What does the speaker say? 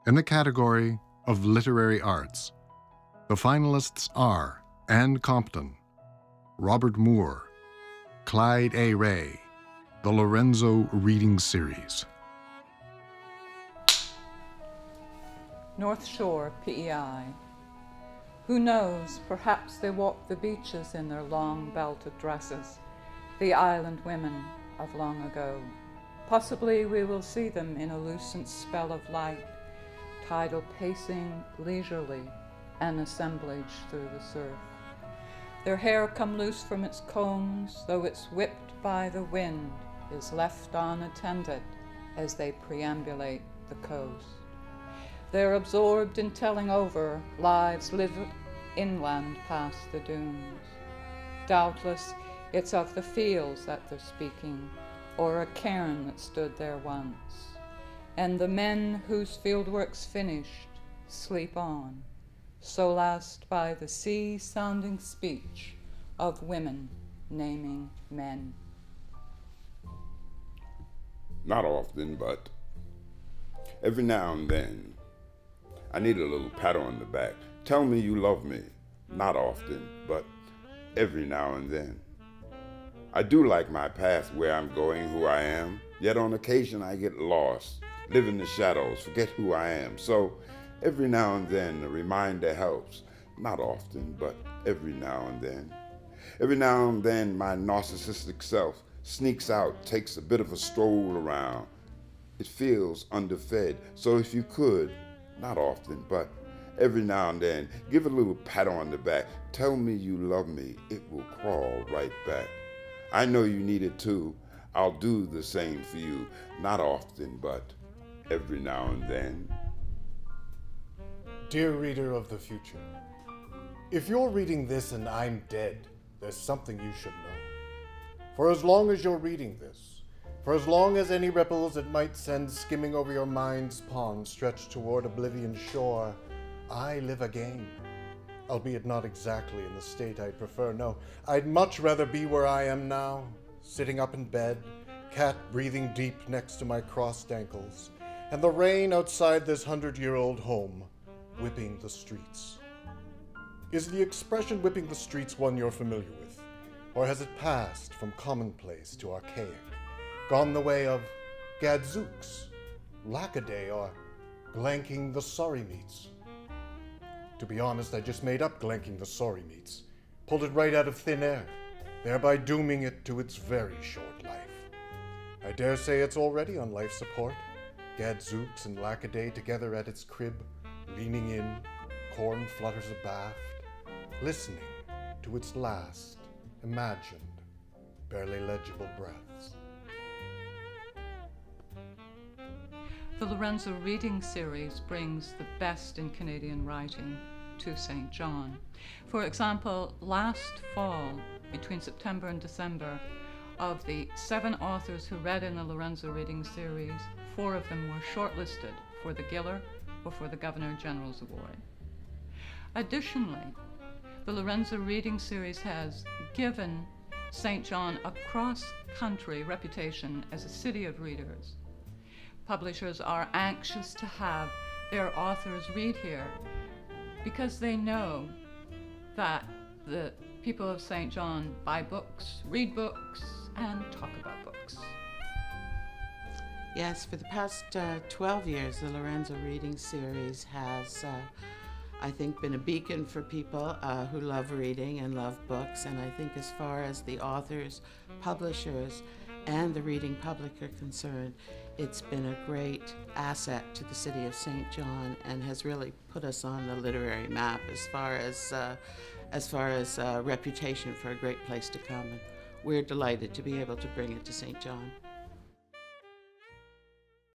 In the category of literary arts, the finalists are Anne Compton, Robert Moore, Clyde A. Ray, the Lorenzo Reading Series. North Shore, PEI. Who knows, perhaps they walk the beaches in their long belted dresses, the island women of long ago. Possibly we will see them in a lucent spell of light, tidal pacing leisurely, an assemblage through the surf. Their hair come loose from its combs, though it's whipped by the wind, is left unattended as they perambulate the coast. They're absorbed in telling over lives lived inland past the dunes. Doubtless, it's of the fields that they're speaking, or a cairn that stood there once. And the men whose fieldwork's finished sleep on, solaced by the sea-sounding speech of women naming men. Not often, but every now and then, I need a little pat on the back. Tell me you love me. Not often, but every now and then. I do like my path, where I'm going, who I am, yet on occasion I get lost, live in the shadows, forget who I am. So every now and then a reminder helps. Not often, but every now and then. Every now and then my narcissistic self sneaks out, takes a bit of a stroll around. It feels underfed, so if you could, not often, but every now and then, give a little pat on the back. Tell me you love me. It will crawl right back. I know you need it too. I'll do the same for you. Not often, but every now and then. Dear reader of the future, if you're reading this and I'm dead, there's something you should know. For as long as you're reading this, for as long as any ripples it might send skimming over your mind's pond stretch toward oblivion's shore, I live again. Albeit not exactly in the state I'd prefer, no. I'd much rather be where I am now, sitting up in bed, cat breathing deep next to my crossed ankles, and the rain outside this 100-year-old home whipping the streets. Is the expression whipping the streets one you're familiar with, or has it passed from commonplace to archaic? Gone the way of gadzooks, lackaday, or glanking the sorry meats? To be honest, I just made up glanking the sorry meats, pulled it right out of thin air, thereby dooming it to its very short life. I dare say it's already on life support, gadzooks and lackaday together at its crib, leaning in, corn flutters abaft, listening to its last, imagined, barely legible breaths. The Lorenzo Reading Series brings the best in Canadian writing to St. John. For example, last fall, between September and December, of the 7 authors who read in the Lorenzo Reading Series, 4 of them were shortlisted for the Giller or for the Governor General's Award. Additionally, the Lorenzo Reading Series has given St. John a cross-country reputation as a city of readers. Publishers are anxious to have their authors read here because they know that the people of St. John buy books, read books, and talk about books. Yes, for the past 12 years, the Lorenzo Reading Series has, I think, been a beacon for people who love reading and love books. And I think as far as the authors, publishers, and the reading public are concerned, it's been a great asset to the city of St. John and has really put us on the literary map as far as reputation for a great place to come. And we're delighted to be able to bring it to St. John.